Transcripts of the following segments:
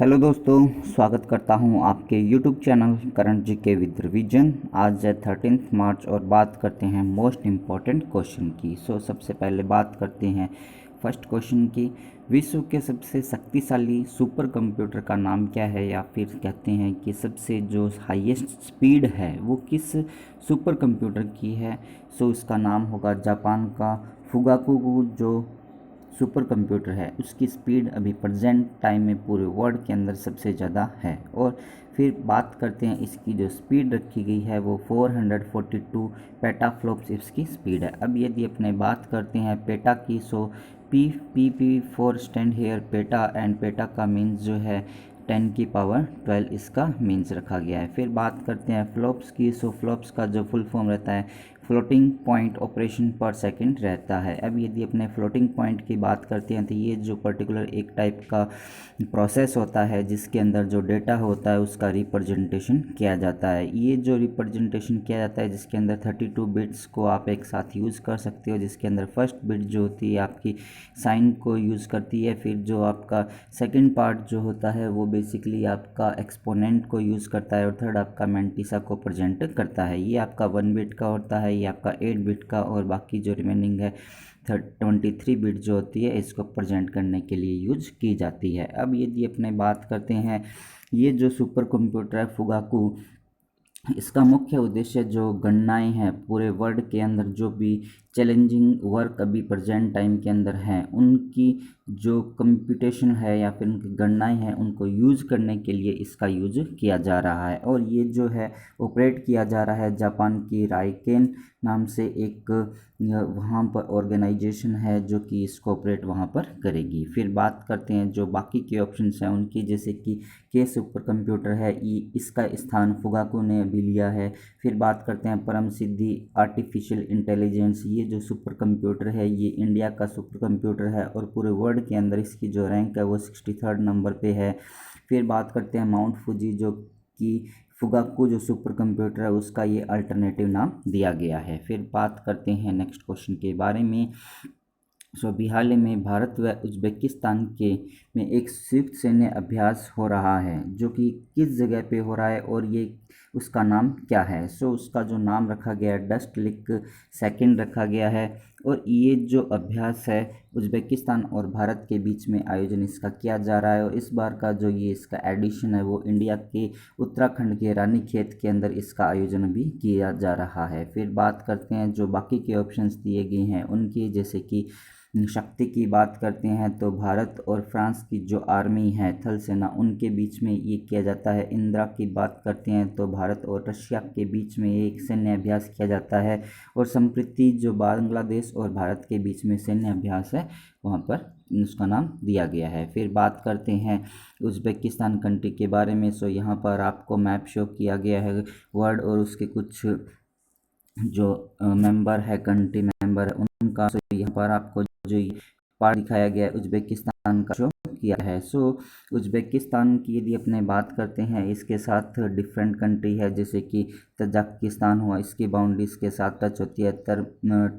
Hello दोस्तों, स्वागत करता हूं आपके YouTube channel current GK with revision. आज है 13 मार्च और बात करते हैं मोस्ट इम्पॉर्टेंट क्वेश्चन की। सबसे पहले बात करते हैं फर्स्ट क्वेश्चन की। विश्व के सबसे शक्तिशाली सुपर कंप्यूटर का नाम क्या है, या फिर कहते हैं कि सबसे जो हाईएस्ट स्पीड है वो किस सुपर कंप्यूटर की है। इसका नाम होगा जापान का फुगाकू जो सुपर कंप्यूटर है, उसकी स्पीड अभी प्रेजेंट टाइम में पूरे वर्ल्ड के अंदर सबसे ज़्यादा है। और फिर बात करते हैं इसकी जो स्पीड रखी गई है वो 442 पेटाफ्लॉप्स इसकी स्पीड है। अब यदि अपने बात करते हैं पेटा की, P four stand hair PETA, and PETA का मीन्स जो है 10⁻12 इसका मीन्स रखा गया है। फिर बात करते हैं फ्लॉप्स की। फ्लॉप्स का जो फुल फॉर्म रहता है फ्लोटिंग पॉइंट ऑपरेशन पर सेकंड रहता है। अब यदि अपने फ्लोटिंग पॉइंट की बात करते हैं तो ये जो पर्टिकुलर एक टाइप का प्रोसेस होता है जिसके अंदर जो डेटा होता है उसका रिप्रेजेंटेशन किया जाता है। ये जो रिप्रेजेंटेशन किया जाता है जिसके अंदर 32 बिट्स को आप एक साथ यूज़ कर सकते हो, जिसके अंदर फर्स्ट बिट जो होती है आपकी साइन को यूज़ करती है, फिर जो आपका सेकंड पार्ट जो होता है वो बेसिकली आपका एक्सपोनेंट को यूज़ करता है, और थर्ड आपका मैंटिसा को प्रेजेंट करता है। ये आपका 1 बिट का होता है, ये आपका 8 बिट का, और बाकी जो रिमेनिंग है 23 बिट जो होती है इसको प्रेजेंट करने के लिए यूज की जाती है। अब यदि अपने बात करते हैं ये जो सुपर कंप्यूटर है फुगाकू, इसका मुख्य उद्देश्य जो गणनाएं हैं पूरे वर्ल्ड के अंदर जो भी चैलेंजिंग वर्क अभी प्रेजेंट टाइम के अंदर हैं उनकी जो कंप्यूटेशन है या फिर उनकी गणनाएं हैं उनको यूज़ करने के लिए इसका यूज किया जा रहा है। और ये जो है ऑपरेट किया जा रहा है जापान की राइकेन नाम से एक वहाँ पर ऑर्गेनाइजेशन है जो कि इसको ऑपरेट वहाँ पर करेगी। फिर बात करते हैं जो बाकी के ऑप्शंस हैं उनकी, जैसे कि के सुपर कंप्यूटर है, इसका स्थान फुगाकू ने अभी लिया है। फिर बात करते हैं परम सिद्धि आर्टिफिशियल इंटेलिजेंस, ये जो सुपर कंप्यूटर है ये इंडिया का सुपर कंप्यूटर है और पूरे वर्ल्ड के अंदर इसकी जो रैंक है वो 63rd नंबर पे है। फिर बात करते हैं माउंट फूजी, जो कि फुगाकू जो सुपर कंप्यूटर है उसका ये अल्टरनेटिव नाम दिया गया है। फिर बात करते हैं नेक्स्ट क्वेश्चन के बारे में। अभी हाल ही में भारत व उज़्बेकिस्तान के में एक संयुक्त सैन्य अभ्यास हो रहा है जो कि किस जगह पे हो रहा है और ये उसका नाम क्या है। उसका जो नाम रखा गया है डस्ट लिक सेकंड रखा गया है। और ये जो अभ्यास है उज़्बेकिस्तान और भारत के बीच में आयोजन इसका किया जा रहा है, और इस बार का जो ये इसका एडिशन है वो इंडिया के उत्तराखंड के रानीखेत के अंदर इसका आयोजन भी किया जा रहा है। फिर बात करते हैं जो बाकी के ऑप्शंस दिए गए हैं उनकी, जैसे कि शक्ति की बात करते हैं तो भारत और फ्रांस की जो आर्मी है थल सेना उनके बीच में ये किया जाता है। इंदिरा की बात करते हैं तो भारत और रशिया के बीच में एक सैन्य अभ्यास किया जाता है। और संप्रति जो बांग्लादेश और भारत के बीच में सैन्य अभ्यास है वहाँ पर उसका नाम दिया गया है। फिर बात करते हैं उज़्बेकिस्तान कंट्री के बारे में। यहाँ पर आपको मैप शो किया गया है वर्ल्ड और उसके कुछ जो मेंबर है कंट्री मेंबर है उनका। यहाँ पर आपको जो पार्ट दिखाया गया है उज़्बेकिस्तान का शो किया है। उज़्बेकिस्तान की यदि अपने बात करते हैं इसके साथ डिफरेंट कंट्री है, जैसे कि तजाकिस्तान हुआ, इसकी बाउंड्री इसके साथ टच होती है।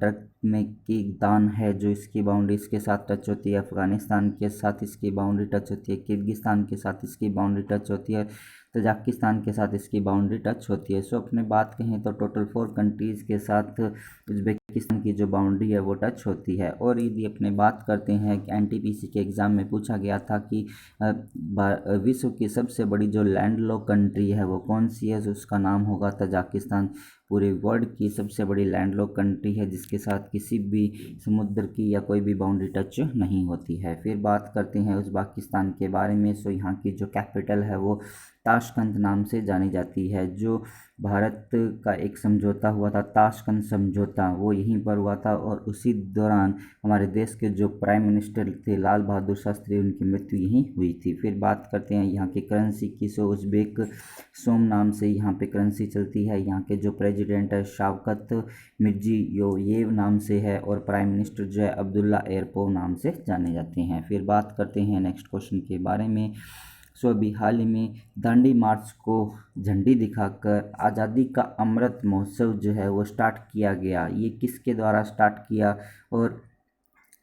तुर्कमेनिस्तान है जो इसकी बाउंड्री इसके साथ टच होती है। अफ़गानिस्तान के साथ इसकी बाउंड्री टच होती है। किर्गिस्तान के साथ इसकी बाउंड्री टच होती है। तजाकिस्तान के साथ इसकी बाउंड्री टच होती है। अपने बात कहें तो टोटल 4 कंट्रीज़ के साथ उज़्बेकिस्तान की जो बाउंड्री है वो टच होती है। और यदि अपने बात करते हैं कि एनटीपीसी के एग्ज़ाम में पूछा गया था कि विश्व की सबसे बड़ी जो लैंडलॉक कंट्री है वो कौन सी है, उसका नाम होगा तजाकिस्तान। पूरे वर्ल्ड की सबसे बड़ी लैंडलॉक कंट्री है जिसके साथ किसी भी समुद्र की या कोई भी बाउंड्री टच नहीं होती है। फिर बात करते हैं उज़्बेकिस्तान के बारे में। यहाँ की जो कैपिटल है वो ताशकंद नाम से जानी जाती है। जो भारत का एक समझौता हुआ था ताशकंद समझौता वो यहीं पर हुआ था, और उसी दौरान हमारे देश के जो प्राइम मिनिस्टर थे लाल बहादुर शास्त्री उनकी मृत्यु यहीं हुई थी। फिर बात करते हैं यहाँ की करेंसी की। उज़्बेक सोम नाम से यहाँ पे करेंसी चलती है। यहाँ के जो प्रेसिडेंट है शावकत मिर्जियोयेव नाम से है, और प्राइम मिनिस्टर जो है अब्दुल्ला एयरपोव नाम से जाने जाते हैं। फिर बात करते हैं नेक्स्ट क्वेश्चन के बारे में। अभी हाल ही में दांडी मार्च को झंडी दिखाकर आज़ादी का अमृत महोत्सव जो है वो स्टार्ट किया गया। ये किसके द्वारा स्टार्ट किया और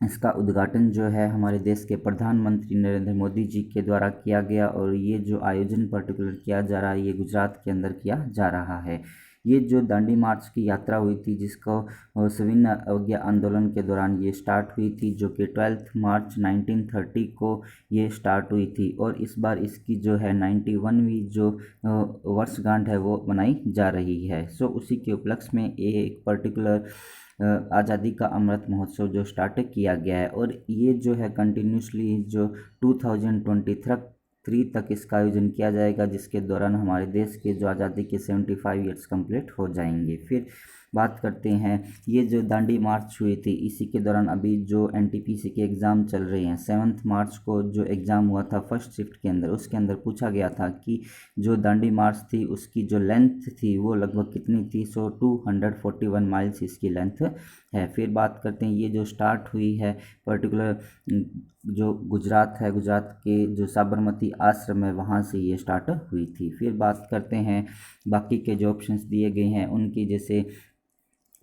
इसका उद्घाटन जो है हमारे देश के प्रधानमंत्री नरेंद्र मोदी जी के द्वारा किया गया और ये जो आयोजन पर्टिकुलर किया जा रहा है ये गुजरात के अंदर किया जा रहा है। ये जो दांडी मार्च की यात्रा हुई थी जिसको सविनय अवज्ञा आंदोलन के दौरान ये स्टार्ट हुई थी, जो कि 12 मार्च 1930 को ये स्टार्ट हुई थी और इस बार इसकी जो है 91वीं जो वर्षगांठ है वो मनाई जा रही है। सो उसी के उपलक्ष्य में एक पर्टिकुलर आज़ादी का अमृत महोत्सव जो स्टार्ट किया गया है और ये जो है कंटिन्यूसली जो 2023 तक इसका आयोजन किया जाएगा, जिसके दौरान हमारे देश के जो आज़ादी के 75 ईयर्स कंप्लीट हो जाएंगे। फिर बात करते हैं ये जो दांडी मार्च हुई थी इसी के दौरान अभी जो एनटीपीसी के एग्ज़ाम चल रहे हैं, 7 मार्च को जो एग्ज़ाम हुआ था फर्स्ट शिफ्ट के अंदर, उसके अंदर पूछा गया था कि जो दांडी मार्च थी उसकी जो लेंथ थी वो लगभग कितनी थी। सो 241 माइल्स इसकी लेंथ है। फिर बात करते हैं ये जो स्टार्ट हुई है पर्टिकुलर जो गुजरात है, गुजरात के जो साबरमती आश्रम है वहाँ से ये स्टार्ट हुई थी। फिर बात करते हैं बाकी के जो ऑप्शंस दिए गए हैं उनकी, जैसे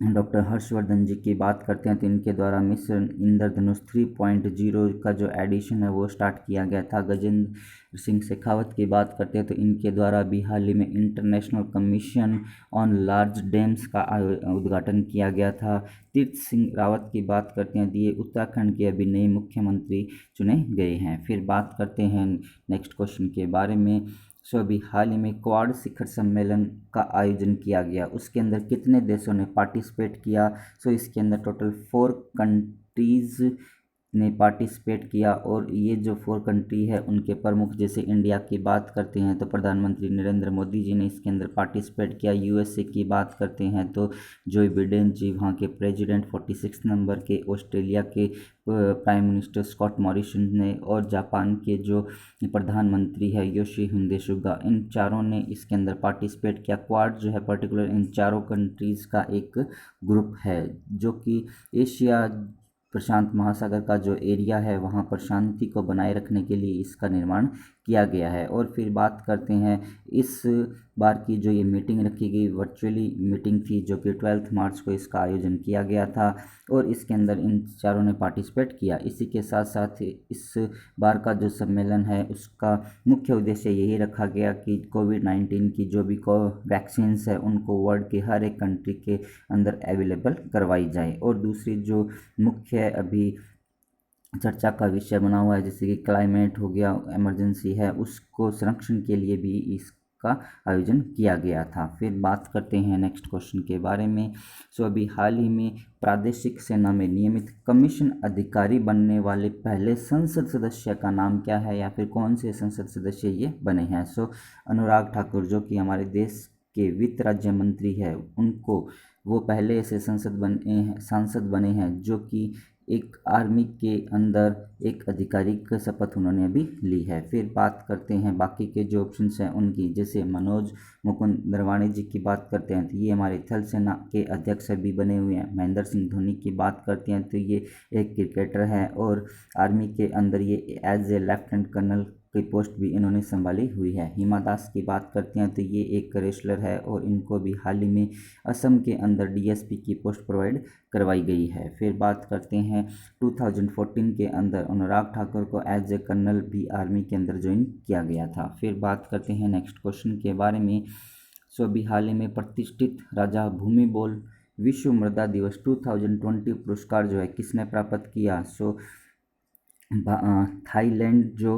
डॉक्टर हर्षवर्धन जी की बात करते हैं तो इनके द्वारा मिशन इंद्रधनुष 3.0 का जो एडिशन है वो स्टार्ट किया गया था। गजेंद्र सिंह शेखावत की बात करते हैं तो इनके द्वारा भी हाल ही में international commission on large dams का उद्घाटन किया गया था। तीर्थ सिंह रावत की बात करते हैं तो ये उत्तराखंड के अभी नए मुख्यमंत्री चुने गए हैं। फिर बात करते हैं नेक्स्ट क्वेश्चन के बारे में। सो अभी हाल ही में क्वाड शिखर सम्मेलन का आयोजन किया गया, उसके अंदर कितने देशों ने पार्टिसिपेट किया। सो इसके अंदर टोटल 4 कंट्रीज़ ने पार्टिसिपेट किया और ये जो 4 कंट्री है उनके प्रमुख, जैसे इंडिया की बात करते हैं तो प्रधानमंत्री नरेंद्र मोदी जी ने इसके अंदर पार्टिसिपेट किया। यूएसए की बात करते हैं तो जो बिडेन जी वहाँ के प्रेसिडेंट 46 नंबर के, ऑस्ट्रेलिया के प्राइम मिनिस्टर स्कॉट मॉरिसन ने, और जापान के जो प्रधानमंत्री है योशिहिदे सुगा, इन चारों ने इसके अंदर पार्टिसिपेट किया। क्वाड जो है पर्टिकुलर इन चारों कंट्रीज़ का एक ग्रुप है जो कि एशिया प्रशांत महासागर का जो एरिया है वहाँ पर शांति को बनाए रखने के लिए इसका निर्माण किया गया है। और फिर बात करते हैं इस बार की जो ये मीटिंग रखी गई वर्चुअली मीटिंग थी, जो कि 12 मार्च को इसका आयोजन किया गया था और इसके अंदर इन चारों ने पार्टिसिपेट किया। इसी के साथ साथ इस बार का जो सम्मेलन है उसका मुख्य उद्देश्य यही रखा गया कि कोविड-19 की जो भी वैक्सीन्स है उनको वर्ल्ड के हर एक कंट्री के अंदर अवेलेबल करवाई जाए। और दूसरी जो मुख्य अभी चर्चा का विषय बना हुआ है जैसे कि क्लाइमेट हो गया, इमरजेंसी है, उसको संरक्षण के लिए भी इसका आयोजन किया गया था। फिर बात करते हैं नेक्स्ट क्वेश्चन के बारे में। सो अभी हाल ही में प्रादेशिक सेना में नियमित कमीशन अधिकारी बनने वाले पहले संसद सदस्य का नाम क्या है या फिर कौन से संसद सदस्य ये बने हैं। सो अनुराग ठाकुर जो कि हमारे देश के वित्त राज्य मंत्री है, उनको वो पहले ऐसे सांसद बने हैं जो कि एक आर्मी के अंदर एक अधिकारी का शपथ उन्होंने अभी ली है। फिर बात करते हैं बाकी के जो ऑप्शंस हैं उनकी, जैसे मनोज मुकुंद नरवाणे जी की बात करते हैं तो ये हमारे थल सेना के अध्यक्ष भी बने हुए हैं। महेंद्र सिंह धोनी की बात करते हैं तो ये एक क्रिकेटर है और आर्मी के अंदर ये एज ए लेफ्टिनेंट कर्नल की पोस्ट भी इन्होंने संभाली हुई है। हिमा दास की बात करते हैं तो ये एक रेसलर है और इनको भी हाल ही में असम के अंदर डीएसपी की पोस्ट प्रोवाइड करवाई गई है। फिर बात करते हैं 2014 के अंदर अनुराग ठाकुर को एज ए कर्नल भी आर्मी के अंदर ज्वाइन किया गया था। फिर बात करते हैं नेक्स्ट क्वेश्चन के बारे में। सो अभी हाल ही में प्रतिष्ठित राजा भूमिबोल विश्व मृदा दिवस 2020 पुरस्कार जो है किसने प्राप्त किया। सो थाईलैंड जो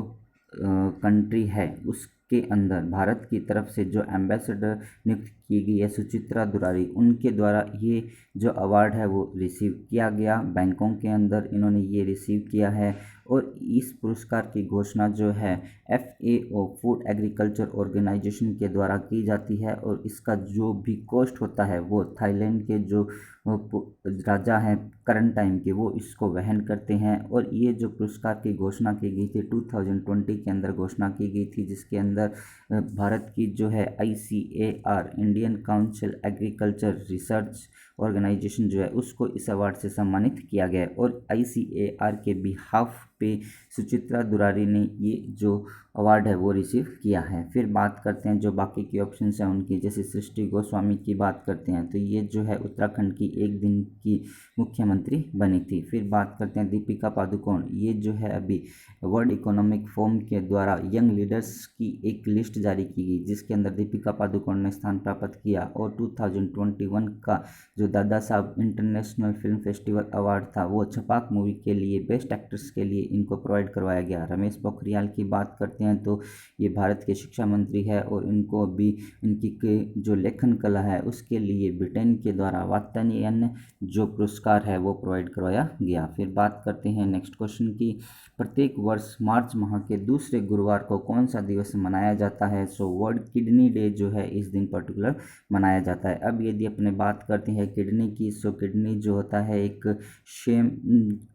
कंट्री है उसके अंदर भारत की तरफ से जो एम्बेसडर नियुक्त की गई है सुचित्रा दुरारी, उनके द्वारा ये जो अवार्ड है वो रिसीव किया गया। बैंकॉक के अंदर इन्होंने ये रिसीव किया है और इस पुरस्कार की घोषणा जो है FAO फूड एग्रीकल्चर ऑर्गेनाइजेशन के द्वारा की जाती है और इसका जो भी कॉस्ट होता है वो थाईलैंड के जो राजा हैं करंट टाइम के वो इसको वहन करते हैं। और ये जो पुरस्कार की घोषणा की गई थी 2020 के अंदर घोषणा की गई थी, जिसके अंदर भारत की जो है ICAR Indian Council Agriculture Research Organisation जो है उसको इस अवार्ड से सम्मानित किया गया है और ICAR के बिहाफ पे सुचित्रा दुरारी ने ये जो अवार्ड है वो रिसीव किया है। फिर बात करते हैं जो बाकी के ऑप्शंस हैं उनकी, जैसे सृष्टि गोस्वामी की बात करते हैं तो ये जो है उत्तराखंड की एक दिन की मुख्यमंत्री बनी थी। फिर बात करते हैं दीपिका पादुकोण, ये जो है अभी वर्ल्ड इकोनॉमिक फोरम के द्वारा यंग लीडर्स की एक लिस्ट जारी की गई, जिसके अंदर दीपिका पादुकोण ने स्थान प्राप्त किया। और 2021 का जो Dada Saheb international film festival award था वो छपाक मूवी के लिए बेस्ट एक्ट्रेस के लिए इनको प्रोवाइड करवाया गया। रमेश पोखरियाल की बात करते हैं तो ये भारत के शिक्षा मंत्री है और इनको अभी इनकी जो लेखन कला है उसके लिए ब्रिटेन के द्वारा वातायन जो पुरस्कार है वो प्रोवाइड करवाया गया। फिर बात करते हैं नेक्स्ट क्वेश्चन की, प्रत्येक वर्ष मार्च माह के दूसरे गुरुवार को कौन सा दिवस मनाया जाता है? सो वर्ल्ड किडनी डे जो है इस दिन पर्टिकुलर मनाया जाता है। अब यदि अपने बात करते हैं किडनी की, सो किडनी जो होता है एक शेम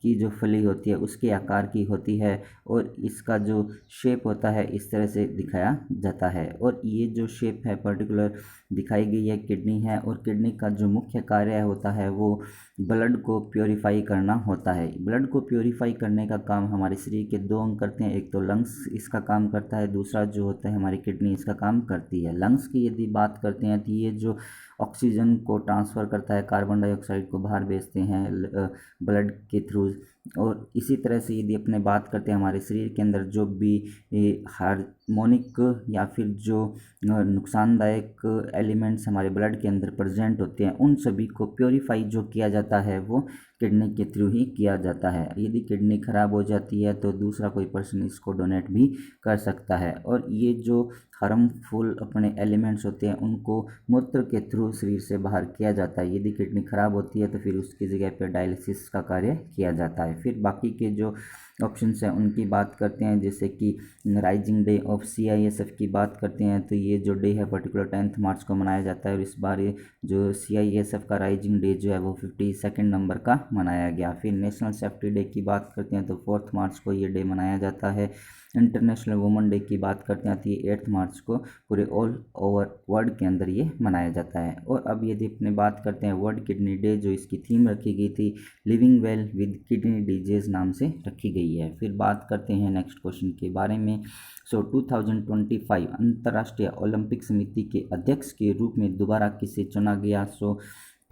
की जो फली होती है उसके आकार की होती है और इसका जो शेप होता है इस तरह से दिखाया जाता है। और ये जो शेप है पर्टिकुलर दिखाई गई है किडनी है, और किडनी का जो मुख्य कार्य होता है वो ब्लड को प्योरीफाई करना होता है। ब्लड को प्योरीफाई करने का काम हमारे शरीर के दो अंग करते हैं, एक तो लंग्स इसका काम करता है, दूसरा जो होता है हमारी किडनी इसका काम करती है। लंग्स की यदि बात करते हैं तो ये जो ऑक्सीजन को ट्रांसफ़र करता है, कार्बन डाइऑक्साइड को बाहर भेजते हैं ब्लड के थ्रू। और इसी तरह से यदि अपने बात करते हैं हमारे शरीर के अंदर जो भी हार्मोनिक या फिर जो नुकसानदायक एलिमेंट्स हमारे ब्लड के अंदर प्रेजेंट होते हैं उन सभी को प्योरीफाई जो किया जाता है वो किडनी के थ्रू ही किया जाता है। यदि किडनी खराब हो जाती है तो दूसरा कोई पर्सन इसको डोनेट भी कर सकता है। और ये जो हार्मफुल अपने एलिमेंट्स होते हैं उनको मूत्र के थ्रू शरीर से बाहर किया जाता है। यदि किडनी खराब होती है तो फिर उसकी जगह पर डायलिसिस का कार्य किया जाता है। फिर बाकी के जो ऑप्शंस हैं उनकी बात करते हैं, जैसे कि राइजिंग डे ऑफ CISF की बात करते हैं तो ये जो डे है पर्टिकुलर 10 मार्च को मनाया जाता है। और इस बार ये जो CISF का राइजिंग डे जो है वो 52 नंबर का मनाया गया। फिर नेशनल सेफ्टी डे की बात करते हैं तो 4 मार्च को ये डे मनाया जाता है। इंटरनेशनल वुमेन डे की बात करते हैं तो ये 8 मार्च को पूरे ऑल ओवर वर्ल्ड के अंदर ये मनाया जाता है। और अब यदि अपने बात करते हैं वर्ल्ड किडनी डे, जो इसकी थीम रखी गई थी living well with kidney disease नाम से रखी गई है। फिर बात करते हैं नेक्स्ट क्वेश्चन के बारे में। 2025 अंतर्राष्ट्रीय ओलंपिक समिति के अध्यक्ष के रूप में दोबारा किसे चुना गया?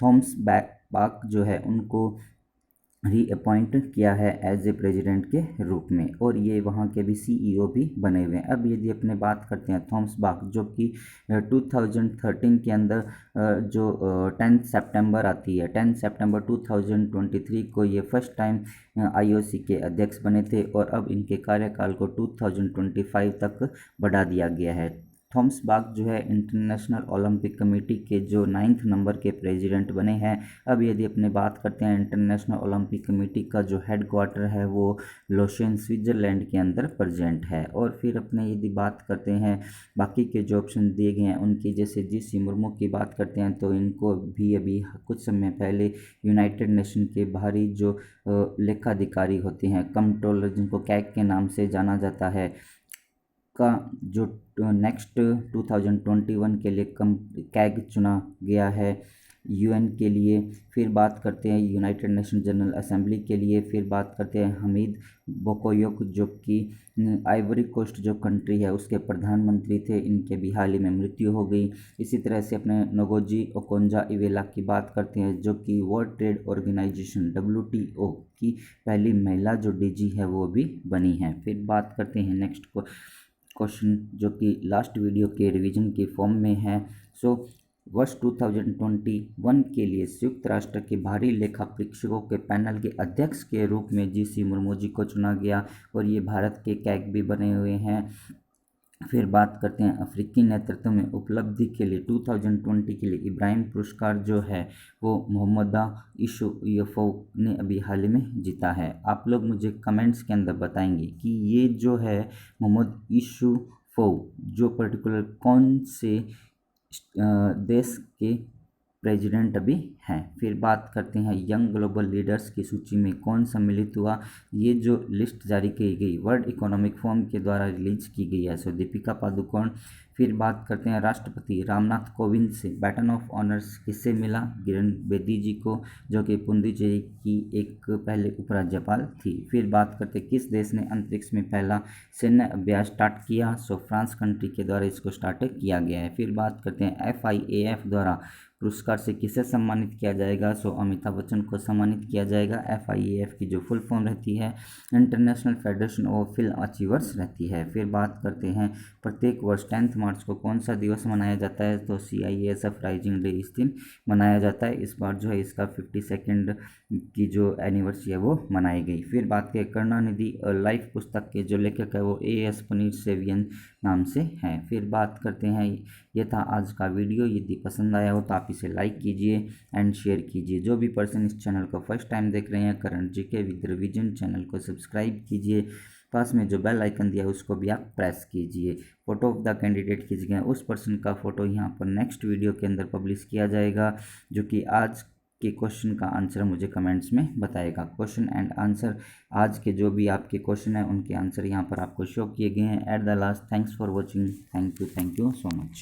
थॉमस बाक जो है उनको रीअपॉइंट किया है एज ए प्रेसिडेंट के रूप में, और ये वहाँ के भी CEO भी बने हुए हैं। अब यदि अपने बात करते हैं थॉमस बाक जो कि 2013 के अंदर जो 10 सितंबर आती है, 10 सितंबर 2023 को ये फर्स्ट टाइम IOC के अध्यक्ष बने थे। और अब इनके कार्यकाल को 2025 तक बढ़ा दिया गया है। थॉमस बाक जो है इंटरनेशनल ओलंपिक कमेटी के जो 9th नंबर के प्रेसिडेंट बने हैं। अब यदि अपने बात करते हैं इंटरनेशनल ओलंपिक कमेटी का जो हेडक्वार्टर है वो लोसेन स्विट्ज़रलैंड के अंदर प्रेजेंट है। और फिर अपने यदि बात करते हैं बाकी के जो ऑप्शन दिए गए हैं उनकी, जैसे GC मुर्मू की बात करते हैं तो इनको भी अभी कुछ समय पहले यूनाइटेड नेशन के बाहरी जो लेखाधिकारी होते हैं, कंट्रोलर जिनको कैग के नाम से जाना जाता है, का जो नेक्स्ट 2021 के लिए कैग चुना गया है UN के लिए। फिर बात करते हैं यूनाइटेड नेशन जनरल असेंबली के लिए। फिर बात करते हैं हमीद बोकोयोक जो कि आइवरी कोस्ट जो कंट्री है उसके प्रधानमंत्री थे, इनके भी हाल ही में मृत्यु हो गई। इसी तरह से अपने नोगोजी ओकोंजा-इवेला की बात करते हैं जो कि वर्ल्ड ट्रेड ऑर्गेनाइजेशन WTO की पहली महिला जो DG है वो भी बनी है। फिर बात करते हैं नेक्स्ट क्वेश्चन जो कि लास्ट वीडियो के रिवीजन के फॉर्म में है। वर्ष 2021 के लिए संयुक्त राष्ट्र के बाहरी लेखा परीक्षकों के पैनल के अध्यक्ष के रूप में GC मुर्मू जी को चुना गया और ये भारत के कैग भी बने हुए हैं। फिर बात करते हैं अफ्रीकी नेतृत्व में उपलब्धि के लिए 2020 के लिए इब्राहिम पुरस्कार जो है वो मोहम्मदा यूसुफ ने अभी हाल ही में जीता है। आप लोग मुझे कमेंट्स के अंदर बताएंगे कि ये जो है मोहम्मद यूसुफ जो पर्टिकुलर कौन से देश के प्रेसिडेंट अभी हैं। फिर बात करते हैं यंग ग्लोबल लीडर्स की सूची में कौन सम्मिलित हुआ। ये जो लिस्ट जारी की गई वर्ल्ड इकोनॉमिक फोरम के द्वारा रिलीज की गई है, दीपिका पादुकोण। फिर बात करते हैं राष्ट्रपति रामनाथ कोविंद से बैटन ऑफ ऑनर्स किससे मिला? किरण बेदी जी को, जो कि पुडुचेरी की एक पहले उपराज्यपाल थी। फिर बात करते हैं किस देश ने अंतरिक्ष में पहला सैन्य अभ्यास स्टार्ट किया? फ्रांस कंट्री के द्वारा इसको स्टार्ट किया गया है। फिर बात करते हैं FIAF द्वारा पुरस्कार से किसे सम्मानित किया जाएगा? सो अमिताभ बच्चन को सम्मानित किया जाएगा। FIAF की जो फुल फॉर्म रहती है international federation of film achievers रहती है। फिर बात करते हैं प्रत्येक वर्ष 10 मार्च को कौन सा दिवस मनाया जाता है? तो CISF राइजिंग डे इस दिन मनाया जाता है। इस बार जो है इसका 52nd की जो एनिवर्सरी है वो मनाई गई। फिर बात करें करुणानिधि लाइफ पुस्तक के जो लेखक है वो AS पनीर सेवियन नाम से हैं। फिर बात करते हैं, ये था आज का वीडियो। यदि पसंद आया हो तो आप इसे लाइक कीजिए एंड शेयर कीजिए। जो भी पर्सन इस चैनल को फर्स्ट टाइम देख रहे हैं, current GK with revision channel को सब्सक्राइब कीजिए। पास में जो बेल आइकन दिया है उसको भी आप प्रेस कीजिए। फोटो ऑफ द कैंडिडेट खींच गए, उस पर्सन का फोटो यहाँ पर नेक्स्ट वीडियो के अंदर पब्लिश किया जाएगा, जो कि आज के क्वेश्चन का आंसर मुझे कमेंट्स में बताएगा। क्वेश्चन एंड आंसर आज के जो भी आपके क्वेश्चन हैं उनके आंसर यहाँ पर आपको शो किए गए हैं। At the last, thanks for watching. Thank you so much.